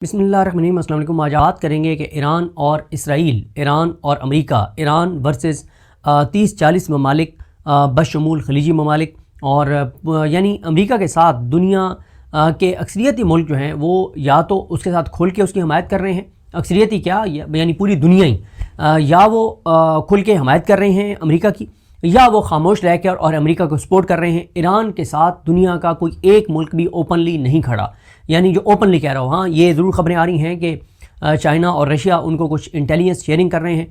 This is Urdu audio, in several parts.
بسم اللہ الرحمن الرحیم۔ السلام علیکم۔ آج بات کریں گے کہ ایران اور اسرائیل، ایران اور امریکہ، ایران ورسز 30-40 ممالک بشمول خلیجی ممالک، اور یعنی امریکہ کے ساتھ دنیا کے اکثریتی ملک جو ہیں وہ یا تو اس کے ساتھ کھل کے اس کی حمایت کر رہے ہیں، اکثریتی کیا یعنی پوری دنیا ہی، یا وہ کھل کے حمایت کر رہے ہیں امریکہ کی، یا وہ خاموش رہ کر اور امریکہ کو سپورٹ کر رہے ہیں۔ ایران کے ساتھ دنیا کا کوئی ایک ملک بھی اوپنلی نہیں کھڑا، یعنی جو اوپنلی کہہ رہا ہوں۔ ہاں، یہ ضرور خبریں آ رہی ہیں کہ چائنا اور رشیا ان کو کچھ انٹیلیجنس شیئرنگ کر رہے ہیں،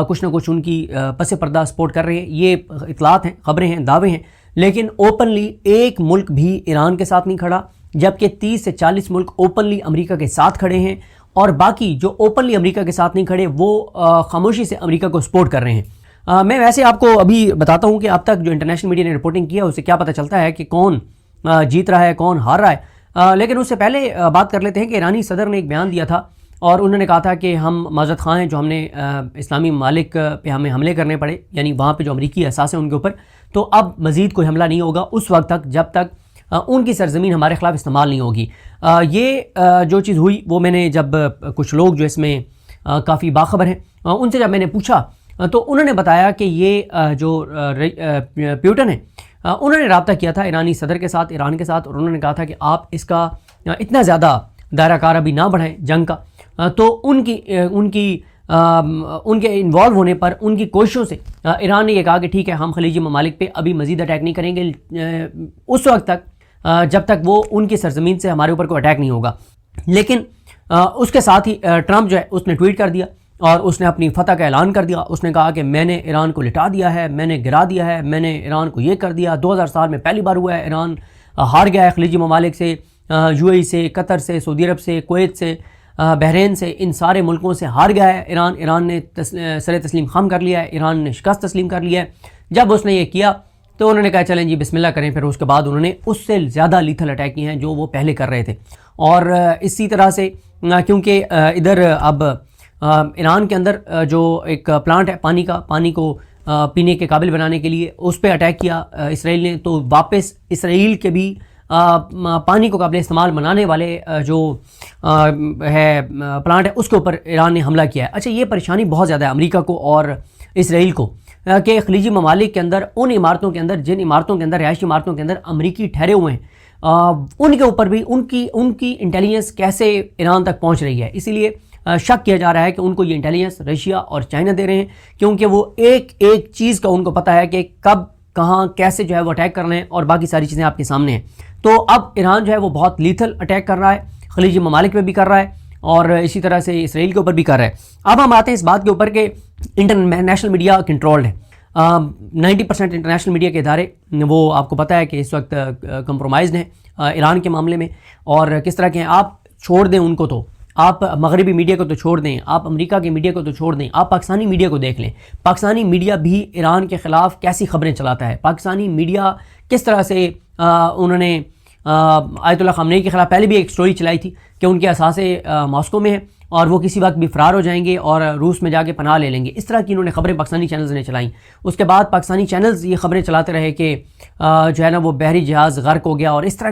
کچھ نہ کچھ ان کی پس پردہ سپورٹ کر رہے ہیں، یہ اطلاعات ہیں، خبریں ہیں، دعوے ہیں، لیکن اوپنلی ایک ملک بھی ایران کے ساتھ نہیں کھڑا، جبکہ 30 سے 40 ملک اوپنلی امریکہ کے ساتھ کھڑے ہیں، اور باقی جو اوپنلی امریکہ کے ساتھ نہیں کھڑے وہ خاموشی سے امریکہ کو سپورٹ کر رہے ہیں۔ میں ویسے آپ کو ابھی بتاتا ہوں کہ اب تک جو انٹرنیشنل میڈیا نے رپورٹنگ کیا اس سے کیا پتہ چلتا ہے کہ کون جیت رہا ہے، کون ہار رہا ہے، لیکن اس سے پہلے بات کر لیتے ہیں کہ ایرانی صدر نے ایک بیان دیا تھا اور انہوں نے کہا تھا کہ ہم معذرت خواہ ہیں جو ہم نے اسلامی ممالک پہ ہمیں حملے کرنے پڑے، یعنی وہاں پہ جو امریکی احساس ہیں ان کے اوپر، تو اب مزید کوئی حملہ نہیں ہوگا اس وقت تک جب تک ان کی سرزمین ہمارے خلاف استعمال نہیں ہوگی۔ یہ جو چیز ہوئی وہ میں نے جب کچھ لوگ جو اس میں کافی باخبر ہیں ان سے جب میں نے پوچھا تو انہوں نے بتایا کہ یہ جو پیوٹن ہے انہوں نے رابطہ کیا تھا ایرانی صدر کے ساتھ، ایران کے ساتھ، اور انہوں نے کہا تھا کہ آپ اس کا اتنا زیادہ دائرہ کار ابھی نہ بڑھائیں جنگ کا، تو ان کے انوالو ہونے پر، ان کی کوششوں سے ایران نے یہ کہا کہ ٹھیک ہے، ہم خلیجی ممالک پہ ابھی مزید اٹیک نہیں کریں گے اس وقت تک جب تک وہ ان کی سرزمین سے ہمارے اوپر کوئی اٹیک نہیں ہوگا۔ لیکن اس کے ساتھ ہی ٹرمپ جو ہے اس نے ٹویٹ کر دیا اور اس نے اپنی فتح کا اعلان کر دیا۔ اس نے کہا کہ میں نے ایران کو لٹا دیا ہے، میں نے گرا دیا ہے، میں نے ایران کو یہ کر دیا، 2007 میں پہلی بار ہوا ہے ایران ہار گیا ہے خلیجی ممالک سے، یو اے ای سے، قطر سے، سعودی عرب سے، کویت سے، بحرین سے، ان سارے ملکوں سے ہار گیا ہے ایران۔ ایران نے سر تسلیم خم کر لیا ہے، ایران نے شکست تسلیم کر لیا ہے۔ جب اس نے یہ کیا تو انہوں نے کہا چلیں جی بسم اللہ کریں، پھر اس کے بعد انہوں نے اس سے زیادہ لیتھل اٹیک کیے ہیں جو وہ پہلے کر رہے تھے۔ اور اسی طرح سے کیونکہ ادھر اب ایران کے اندر جو ایک پلانٹ ہے پانی کو پینے کے قابل بنانے کے لیے، اس پہ اٹیک کیا اسرائیل نے، تو واپس اسرائیل کے بھی پانی کو قابل استعمال بنانے والے جو ہے پلانٹ ہے اس کے اوپر ایران نے حملہ کیا ہے۔ اچھا، یہ پریشانی بہت زیادہ ہے امریکہ کو اور اسرائیل کو کہ خلیجی ممالک کے اندر ان عمارتوں کے اندر، جن عمارتوں کے اندر، رہائشی عمارتوں کے اندر امریکی ٹھہرے ہوئے ہیں، ان کے اوپر بھی ان کی انٹیلیجنس کیسے ایران تک پہنچ رہی ہے۔ اسی لیے شک کیا جا رہا ہے کہ ان کو یہ انٹیلیجنس رشیا اور چائنا دے رہے ہیں، کیونکہ وہ ایک چیز کا ان کو پتہ ہے کہ کب کہاں کیسے جو ہے وہ اٹیک کر رہے ہیں، اور باقی ساری چیزیں آپ کے سامنے ہیں۔ تو اب ایران جو ہے وہ بہت لیتھل اٹیک کر رہا ہے، خلیجی ممالک پہ بھی کر رہا ہے اور اسی طرح سے اسرائیل کے اوپر بھی کر رہا ہے۔ اب ہم آتے ہیں اس بات کے اوپر کہ انٹرنیشنل میڈیا کنٹرولڈ ہے۔ 90% انٹرنیشنل میڈیا کے ادارے وہ آپ کو پتہ ہے کہ اس وقت کمپرومائزڈ ہیں ایران کے معاملے میں، اور کس طرح کے ہیں۔ آپ چھوڑ دیں ان کو، تو آپ مغربی میڈیا کو تو چھوڑ دیں، آپ امریکہ کے میڈیا کو تو چھوڑ دیں، آپ پاکستانی میڈیا کو دیکھ لیں۔ پاکستانی میڈیا بھی ایران کے خلاف کیسی خبریں چلاتا ہے۔ پاکستانی میڈیا کس طرح سے انہوں نے آیت اللہ خامنئی کے خلاف پہلے بھی ایک سٹوری چلائی تھی کہ ان کے اثاثے ماسکو میں ہیں اور وہ کسی وقت بھی فرار ہو جائیں گے اور روس میں جا کے پناہ لے لیں گے، اس طرح کی انہوں نے خبریں پاکستانی چینلز نے چلائیں۔ اس کے بعد پاکستانی چینلز یہ خبریں چلاتے رہے کہ جو ہے نا وہ بحری جہاز غرق ہو گیا، اور اس طرح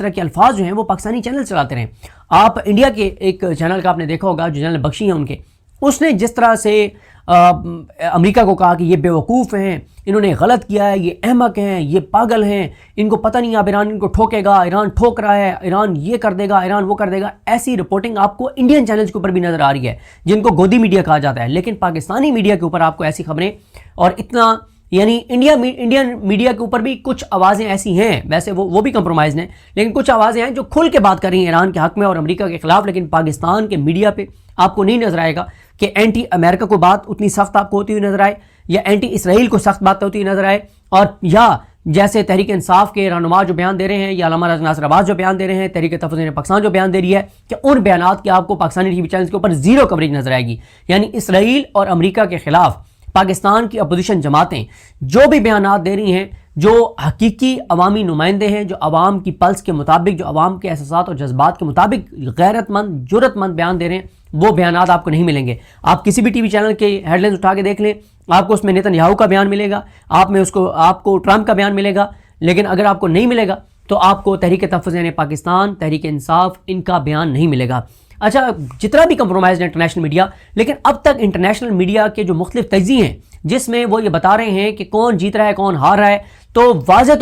کے الفاظ جو ہیں وہ پاکستانی چینل چلاتے رہے۔ آپ انڈیا کے ایک چینل کا آپ نے دیکھا ہوگا جو چینل بخشی ہیں ان کے، اس نے جس طرح سے امریکہ کو کہا کہ یہ بیوقوف ہیں، انہوں نے غلط کیا ہے، یہ احمق ہیں، یہ پاگل ہیں، ان کو پتہ نہیں اب ایران ان کو ٹھوکے گا، ایران ٹھوک رہا ہے، ایران یہ کر دے گا، ایران وہ کر دے گا، ایسی رپورٹنگ آپ کو انڈین چینلز کے اوپر بھی نظر آ رہی ہے جن کو گودی میڈیا کہا جاتا ہے۔ لیکن پاکستانی میڈیا کے اوپر آپ کو ایسی خبریں، اور اتنا یعنی انڈین میڈیا کے اوپر بھی کچھ آوازیں ایسی ہیں، ویسے وہ بھی کمپرومائز ہیں، لیکن کچھ آوازیں ہیں جو کھل کے بات کر رہی ہیں ایران کے حق میں اور امریکہ کے خلاف، لیکن پاکستان کے میڈیا پہ آپ کو نہیں نظر آئے گا کہ اینٹی امریکہ کو بات اتنی سخت آپ کو ہوتی ہوئی نظر آئے، یا اینٹی اسرائیل کو سخت بات ہوتی ہوئی نظر آئے، اور یا جیسے تحریک انصاف کے رہنما جو بیان دے رہے ہیں، یا علامہ ناصر عباس جو بیان دے رہے ہیں، تحریک تحفظ پاکستان جو بیان دے رہی ہے، کہ ان بیانات کی آپ کو پاکستانی ٹی وی چینلز کے اوپر زیرو کوریج نظر آئے گی۔ یعنی اسرائیل اور امریکہ کے خلاف پاکستان کی اپوزیشن جماعتیں جو بھی بیانات دے رہی ہیں، جو حقیقی عوامی نمائندے ہیں، جو عوام کی پلس کے مطابق، جو عوام کے احساسات اور جذبات کے مطابق غیرت مند، جرت مند بیان دے رہے ہیں، وہ بیانات آپ کو نہیں ملیں گے۔ آپ کسی بھی ٹی وی چینل کے ہیڈ لائنز اٹھا کے دیکھ لیں، آپ کو اس میں نیتن یاہو کا بیان ملے گا، آپ کو ٹرمپ کا بیان ملے گا، لیکن اگر آپ کو نہیں ملے گا تو آپ کو تحریک تحفظ پاکستان، تحریک انصاف، ان کا بیان نہیں ملے گا۔ اچھا جتنا بھی کمپرومائز ہے انٹرنیشنل میڈیا، لیکن اب تک انٹرنیشنل میڈیا کے جو مختلف تجزیے ہیں جس میں وہ یہ بتا رہے ہیں کہ کون جیت رہا ہے کون ہار رہا ہے، تو واضح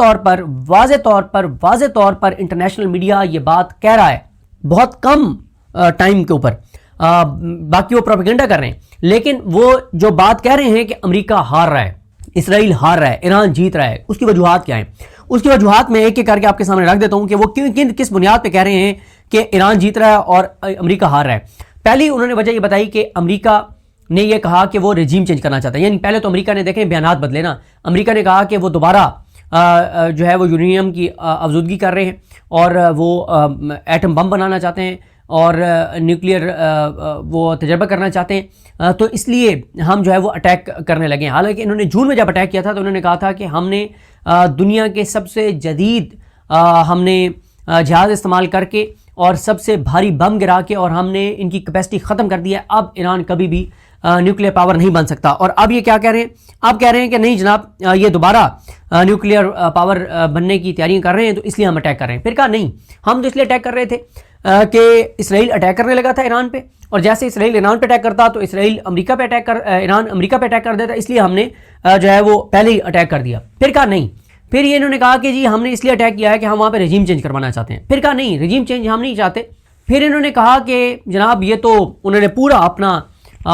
طور پر انٹرنیشنل میڈیا یہ بات کہہ رہا ہے بہت کم ٹائم کے اوپر، باقی وہ پروپیگنڈا کر رہے ہیں، لیکن وہ جو بات کہہ رہے ہیں کہ امریکہ ہار رہا ہے، اسرائیل ہار رہا ہے، ایران جیت رہا ہے، اس کی وجوہات کیا ہیں؟ اس کی وجوہات میں ایک ایک کر کے آپ کے سامنے رکھ دیتا ہوں کہ وہ کس بنیاد پہ کہہ رہے ہیں کہ ایران جیت رہا ہے اور امریکہ ہار رہا ہے۔ پہلی انہوں نے وجہ یہ بتائی کہ امریکہ نے یہ کہا کہ وہ رجیم چینج کرنا چاہتا ہے، یعنی پہلے تو امریکہ نے دیکھیں بیانات بدلے نا، امریکہ نے کہا کہ وہ دوبارہ جو ہے وہ یورینیم کی افزودگی کر رہے ہیں اور وہ ایٹم بم بنانا چاہتے ہیں اور نیوکلیئر وہ تجربہ کرنا چاہتے ہیں، تو اس لیے ہم جو ہے وہ اٹیک کرنے لگے ہیں۔ حالانکہ انہوں نے جون میں جب اٹیک کیا تھا تو انہوں نے کہا تھا کہ ہم نے دنیا کے سب سے جدید ہم نے جہاز استعمال کر کے اور سب سے بھاری بم گرا کے اور ہم نے ان کی کیپیسٹی ختم کر دی ہے، اب ایران کبھی بھی نیوکلیئر پاور نہیں بن سکتا۔ اور اب یہ کیا کہہ رہے ہیں؟ اب کہہ رہے ہیں کہ نہیں جناب یہ دوبارہ نیوکلیئر پاور بننے کی تیاریاں کر رہے ہیں، تو اس لیے ہم اٹیک کر رہے ہیں۔ پھر کہا نہیں، ہم تو اس لیے اٹیک کر رہے تھے کہ اسرائیل اٹیک کرنے لگا تھا ایران پہ، اور جیسے اسرائیل ایران پہ اٹیک کرتا تو اسرائیل امریکہ پہ ایران امریکہ پہ اٹیک کر دیتا، اس لیے ہم نے جو ہے وہ پہلے ہی اٹیک کر دیا۔ پھر کہا نہیں، پھر یہ انہوں نے کہا کہ جی ہم نے اس لیے اٹیک کیا ہے کہ ہم وہاں پہ رجیم چینج کروانا چاہتے ہیں۔ پھر کہا نہیں، رجیم چینج ہم نہیں چاہتے۔ پھر انہوں نے کہا کہ جناب یہ تو انہوں نے پورا اپنا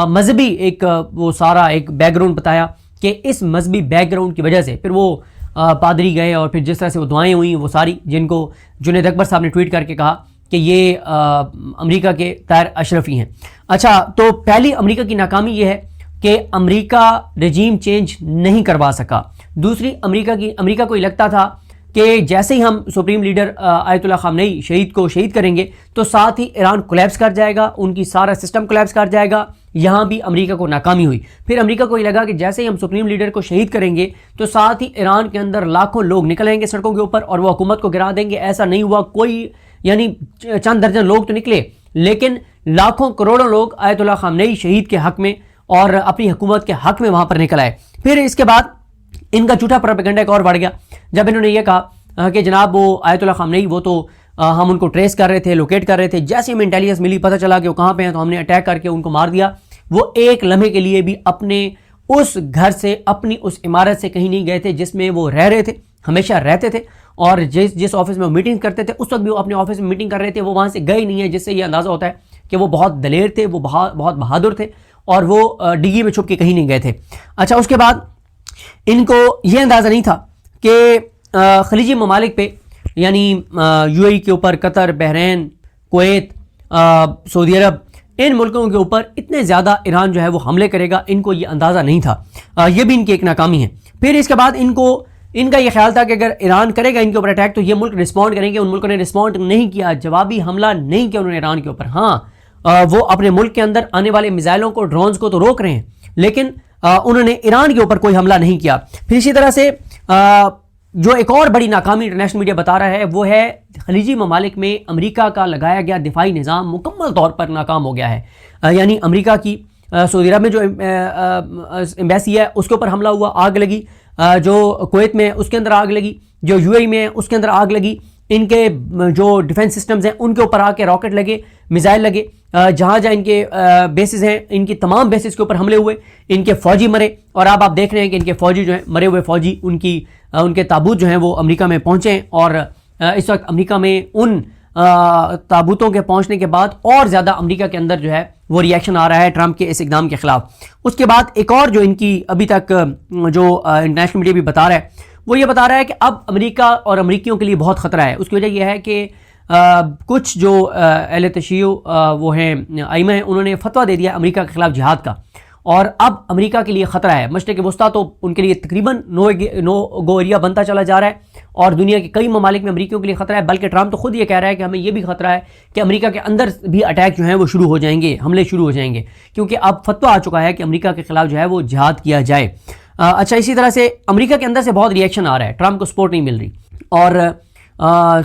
مذہبی ایک وہ سارا ایک بیک گراؤنڈ بتایا کہ اس مذہبی بیک گراؤنڈ کی وجہ سے پھر وہ پادری گئے اور پھر جس طرح سے وہ دعائیں ہوئیں وہ ساری، جن کو جنید اکبر صاحب نے ٹویٹ کر کے کہا کہ یہ امریکہ کے طاہر اشرفی ہیں۔ اچھا، تو پہلی امریکہ کی ناکامی یہ ہے کہ امریکہ رجیم چینج نہیں کروا سکا۔ دوسری، امریکہ کو یہ لگتا تھا کہ جیسے ہی ہم سپریم لیڈر آیت اللہ خامنئی شہید کو شہید کریں گے تو ساتھ ہی ایران کولیپس کر جائے گا، ان کی سارا سسٹم کولیپس کر جائے گا۔ یہاں بھی امریکہ کو ناکامی ہوئی۔ پھر امریکہ کو یہ لگا کہ جیسے ہی ہم سپریم لیڈر کو شہید کریں گے تو ساتھ ہی ایران کے اندر لاکھوں لوگ نکلیں گے سڑکوں کے اوپر اور وہ حکومت کو گرا دیں گے۔ ایسا نہیں ہوا، کوئی یعنی چند درجن لوگ تو نکلے، لیکن لاکھوں کروڑوں لوگ آیت اللہ خامنئی شہید کے حق میں اور اپنی حکومت کے حق میں وہاں پر نکل آئے۔ پھر اس کے بعد ان کا جھوٹا پروپیگنڈا ایک اور بڑھ گیا جب انہوں نے یہ کہا کہ جناب وہ آیت اللہ خامنئی وہ تو ہم ان کو ٹریس کر رہے تھے، لوکیٹ کر رہے تھے، جیسے ہمیں انٹیلیجنس ملی پتہ چلا کہ وہ کہاں پہ ہیں تو ہم نے اٹیک کر کے ان کو مار دیا۔ وہ ایک لمحے کے لیے بھی اپنے اس گھر سے، اپنی اس عمارت سے کہیں نہیں گئے تھے جس میں وہ رہ رہے تھے، ہمیشہ رہتے تھے، اور جس آفس میں وہ میٹنگ کرتے تھے اس وقت بھی وہ اپنے آفس میں میٹنگ کر رہے تھے، وہ وہاں سے گئے نہیں ہیں، جس سے یہ اندازہ ہوتا ہے کہ وہ بہت دلیر تھے، وہ بہت بہادر تھے اور وہ ڈگی میں چھپ کے کہیں نہیں گئے تھے۔ اچھا، اس کے بعد ان کو یہ اندازہ نہیں تھا کہ خلیجی ممالک پہ یعنی یو اے ای کے اوپر، قطر، بحرین، کویت، سعودی عرب، ان ملکوں کے اوپر اتنے زیادہ ایران جو ہے وہ حملے کرے گا، ان کو یہ اندازہ نہیں تھا۔ یہ بھی ان کی ایک ناکامی ہے۔ پھر اس کے بعد ان کا یہ خیال تھا کہ اگر ایران کرے گا ان کے اوپر اٹیک تو یہ ملک رسپونڈ کریں گے۔ ان ملکوں نے رسپونڈ نہیں کیا، جوابی حملہ نہیں کیا انہوں نے ایران کے اوپر۔ ہاں، وہ اپنے ملک کے اندر آنے والے میزائلوں کو، ڈرونز کو تو روک رہے ہیں، لیکن انہوں نے ایران کے اوپر کوئی حملہ نہیں کیا۔ پھر اسی طرح سے جو ایک اور بڑی ناکامی انٹرنیشنل میڈیا بتا رہا ہے وہ ہے خلیجی ممالک میں امریکہ کا لگایا گیا دفاعی نظام مکمل طور پر ناکام ہو گیا ہے۔ یعنی امریکہ کی سعودی عرب میں جو ایمبیسی ہے اس کے اوپر حملہ ہوا، آگ لگی، جو کویت میں اس کے اندر آگ لگی، جو یو اے ای میں ہے اس کے اندر آگ لگی، ان کے جو ڈیفنس سسٹمز ہیں ان کے اوپر آ کے راکٹ لگے، میزائل لگے، جہاں ان کے بیسز ہیں ان کی تمام بیسز کے اوپر حملے ہوئے، ان کے فوجی مرے، اور اب آپ دیکھ رہے ہیں کہ ان کے فوجی جو ہیں، مرے ہوئے فوجی، ان کے تابوت جو ہیں وہ امریکہ میں پہنچے ہیں، اور اس وقت امریکہ میں ان تابوتوں کے پہنچنے کے بعد اور زیادہ امریکہ کے اندر جو ہے وہ ری ایکشن آ رہا ہے ٹرمپ کے اس اقدام کے خلاف۔ اس کے بعد ایک اور جو ان کی ابھی تک جو انٹرنیشنل میڈیا بھی بتا رہا ہے وہ یہ بتا رہا ہے کہ اب امریکہ اور امریکیوں کے لیے بہت خطرہ ہے۔ اس کی وجہ یہ ہے کہ کچھ جو اہل تشیع وہ ہیں ائمہ ہیں، انہوں نے فتویٰ دے دیا امریکہ کے خلاف جہاد کا، اور اب امریکہ کے لیے خطرہ ہے۔ مشرق وسطیٰ تو ان کے لیے تقریباً نو گو ایریا بنتا چلا جا رہا ہے، اور دنیا کے کئی ممالک میں امریکیوں کے لیے خطرہ ہے، بلکہ ٹرمپ تو خود یہ کہہ رہا ہے کہ ہمیں یہ بھی خطرہ ہے کہ امریکہ کے اندر بھی اٹیک جو ہیں وہ شروع ہو جائیں گے، حملے شروع ہو جائیں گے، کیونکہ اب فتویٰ آ چکا ہے کہ امریکہ کے خلاف جو ہے وہ جہاد کیا جائے۔ اچھا، اسی طرح سے امریکہ کے اندر سے بہت ری ایکشن آ رہا ہے، ٹرمپ کو سپورٹ نہیں مل رہی، اور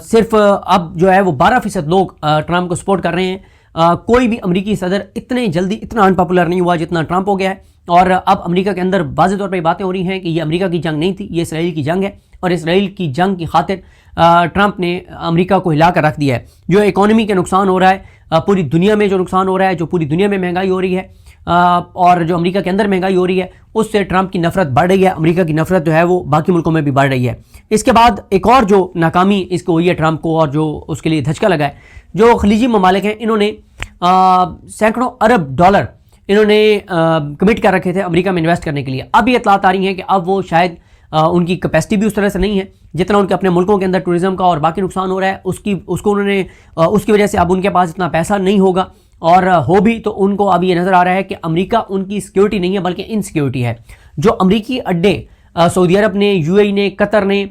صرف اب جو ہے وہ 12% لوگ ٹرمپ کو سپورٹ کر رہے ہیں۔ کوئی بھی امریکی صدر اتنے جلدی اتنا ان پاپولر نہیں ہوا جتنا ٹرمپ ہو گیا ہے، اور اب امریکہ کے اندر واضح طور پر یہ باتیں ہو رہی ہیں کہ یہ امریکہ کی جنگ نہیں تھی، یہ اسرائیل کی جنگ ہے، اور اسرائیل کی جنگ کی خاطر ٹرمپ نے امریکہ کو ہلا کر رکھ دیا ہے. جو اکانومی کے نقصان ہو رہا ہے, پوری دنیا میں جو نقصان ہو رہا ہے, جو پوری دنیا میں مہنگائی ہو رہی ہے اور جو امریکہ کے اندر مہنگائی ہو رہی ہے, اس سے ٹرمپ کی نفرت بڑھ رہی ہے. امریکہ کی نفرت جو ہے وہ باقی ملکوں میں بھی بڑھ رہی ہے. اس کے بعد ایک اور جو ناکامی اس کو ہوئی ہے ٹرمپ کو, اور جو اس کے لیے دھچکا لگا ہے, جو خلیجی ممالک ہیں انہوں نے سینکڑوں ارب ڈالر انہوں نے کمٹ کر رکھے تھے امریکہ میں انویسٹ کرنے کے لیے. اب یہ اطلاعات آ رہی ہیں کہ اب وہ شاید ان کی کیپیسٹی بھی اس طرح سے نہیں ہے جتنا ان کے اپنے ملکوں کے اندر ٹورزم کا اور باقی نقصان ہو رہا ہے. اس کو انہوں نے اس کی وجہ سے اب ان کے پاس اتنا پیسہ نہیں ہوگا, اور ہو بھی تو ان کو اب یہ نظر آ رہا ہے کہ امریکہ ان کی سیکیورٹی نہیں ہے بلکہ انسیکیورٹی ہے. جو امریکی اڈے سعودی عرب نے, یو اے ای نے, قطر نے,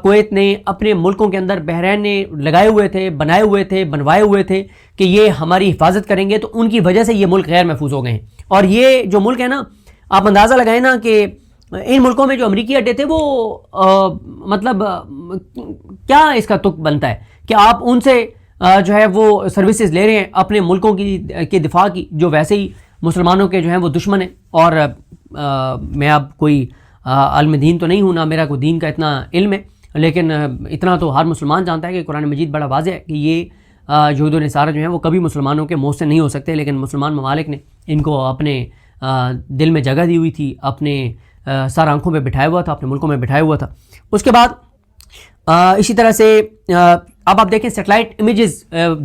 کویت نے اپنے ملکوں کے اندر, بحرین نے لگائے ہوئے تھے, بنائے ہوئے تھے, بنوائے ہوئے تھے کہ یہ ہماری حفاظت کریں گے, تو ان کی وجہ سے یہ ملک غیر محفوظ ہو گئے ہیں. اور یہ جو ملک ہے نا, آپ اندازہ لگائیں نا کہ ان ملکوں میں جو امریکی اڈے تھے وہ مطلب کیا اس کا تک بنتا ہے کہ آپ ان سے جو ہے وہ سروسز لے رہے ہیں اپنے ملکوں کے دفاع کی, جو ویسے ہی مسلمانوں کے جو ہیں وہ دشمن ہیں. اور میں اب کوئی عالم دین تو نہیں ہوں, نہ میرا کوئی دین کا اتنا علم ہے, لیکن اتنا تو ہر مسلمان جانتا ہے کہ قرآن مجید بڑا واضح ہے کہ یہ یہود و نصارہ جو ہیں وہ کبھی مسلمانوں کے منہ سے نہیں ہو سکتے. لیکن مسلمان ممالک نے ان کو اپنے دل میں جگہ دی ہوئی تھی, اپنے سر آنکھوں پہ بٹھایا ہوا تھا, اپنے ملکوں میں بٹھایا ہوا تھا. اس کے بعد اسی طرح سے اب آپ دیکھیں سیٹلائٹ امیجز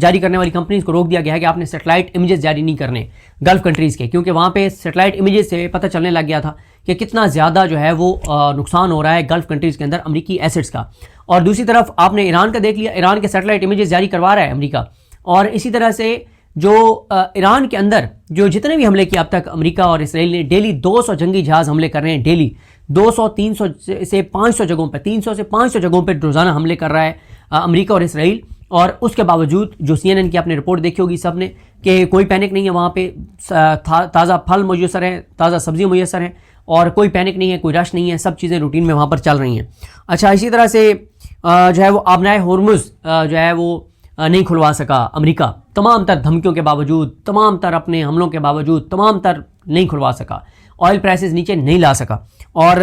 جاری کرنے والی کمپنیز کو روک دیا گیا ہے کہ آپ نے سیٹلائٹ امیجز جاری نہیں کرنے گلف کنٹریز کے, کیونکہ وہاں پہ سیٹلائٹ امیجز سے پتہ چلنے لگ گیا تھا کہ کتنا زیادہ جو ہے وہ نقصان ہو رہا ہے گلف کنٹریز کے اندر امریکی ایسٹس کا. اور دوسری طرف آپ نے ایران کا دیکھ لیا, ایران کے سیٹلائٹ امیجز جاری کروا رہا ہے امریکہ. اور اسی طرح سے جو ایران کے اندر جو جتنے بھی حملے کیے اب تک امریکہ اور اسرائیل نے, ڈیلی 200 جنگی جہاز حملے کر رہے ہیں, ڈیلی 200-300 سے 500 جگہوں پہ, 300 سے 500 جگہوں پہ روزانہ حملے کر رہا ہے امریکہ اور اسرائیل. اور اس کے باوجود جو CNN کی آپ نے رپورٹ دیکھی ہوگی سب نے کہ کوئی پینک نہیں ہے, وہاں پہ تازہ پھل میسر ہیں, تازہ سبزی میسر ہیں, اور کوئی پینک نہیں ہے, کوئی رش نہیں ہے, سب چیزیں روٹین میں وہاں پر چل رہی ہیں. اچھا, اسی طرح سے جو ہے وہ آبنائے ہورمز جو ہے وہ نہیں کھلوا سکا امریکہ, تمام تر دھمکیوں کے باوجود, تمام تر اپنے حملوں کے باوجود, تمام تر نہیں کھلوا سکا. آئل پرائسز نیچے نہیں لا سکا. اور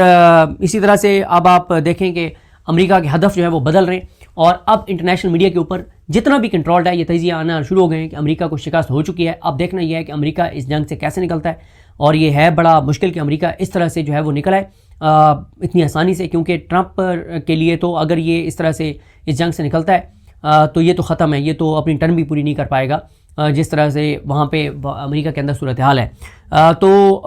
اسی طرح سے اب آپ دیکھیں کہ امریکہ کے ہدف جو ہے وہ بدل رہے ہیں, اور اب انٹرنیشنل میڈیا کے اوپر جتنا بھی کنٹرولڈ ہے یہ تجزیہ آنا شروع ہو گئے ہیں کہ امریکہ کو شکست ہو چکی ہے. اب دیکھنا یہ ہے کہ امریکہ اس جنگ سے کیسے نکلتا ہے, اور یہ ہے بڑا مشکل کہ امریکہ اس طرح سے جو ہے وہ نکلا ہے اتنی آسانی سے, کیونکہ ٹرمپ کے لیے تو اگر یہ اس طرح سے اس جنگ سے نکلتا ہے تو یہ تو ختم ہے, یہ تو اپنی ٹرم بھی پوری نہیں کر پائے گا جس طرح سے وہاں پہ امریکہ کے اندر صورتحال ہے. تو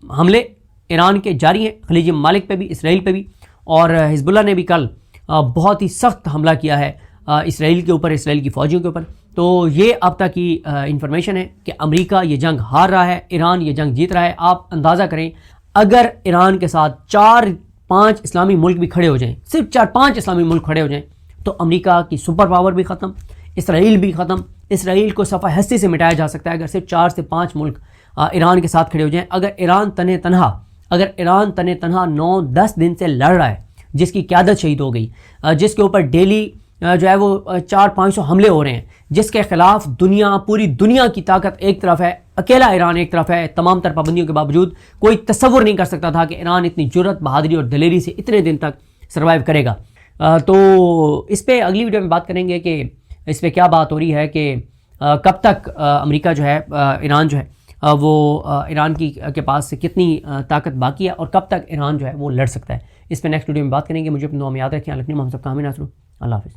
حملے ایران کے جاری ہیں خلیجی ممالک پہ بھی, اسرائیل پہ بھی, اور حزب اللہ نے بھی کل بہت ہی سخت حملہ کیا ہے اسرائیل کے اوپر, اسرائیل کی فوجیوں کے اوپر. تو یہ اب تک کی انفارمیشن ہے کہ امریکہ یہ جنگ ہار رہا ہے, ایران یہ جنگ جیت رہا ہے. آپ اندازہ کریں اگر ایران کے ساتھ 4-5 اسلامی ملک بھی کھڑے ہو جائیں, صرف 4-5 اسلامی ملک کھڑے ہو جائیں, تو امریکہ کی سپر پاور بھی ختم, اسرائیل بھی ختم. اسرائیل کو صفحہ ہستی سے مٹایا جا سکتا ہے اگر صرف 4 سے 5 ملک ایران کے ساتھ کھڑے ہو جائیں. اگر ایران تنہ تنہا 9-10 دن سے لڑ رہا ہے, جس کی قیادت شہید ہو گئی, جس کے اوپر ڈیلی جو ہے وہ 400-500 حملے ہو رہے ہیں, جس کے خلاف پوری دنیا کی طاقت ایک طرف ہے, اکیلا ایران ایک طرف ہے, تمام تر پابندیوں کے باوجود کوئی تصور نہیں کر سکتا تھا کہ ایران اتنی جرأت, بہادری اور دلیری سے اتنے دن تک سروائیو کرے گا. تو اس پہ اگلی ویڈیو میں بات کریں گے کہ اس پہ کیا بات ہو رہی ہے کہ کب تک امریکہ جو ہے, ایران جو ہے وہ ایران کے پاس سے کتنی طاقت باقی ہے, اور کب تک ایران جو ہے وہ لڑ سکتا ہے. اس پہ نیکسٹ ویڈیو میں بات کریں گے. مجھے اپنی دعا میں یاد رکھیں. اللہ محمد صاحب کا حامی ناصر. اللہ حافظ.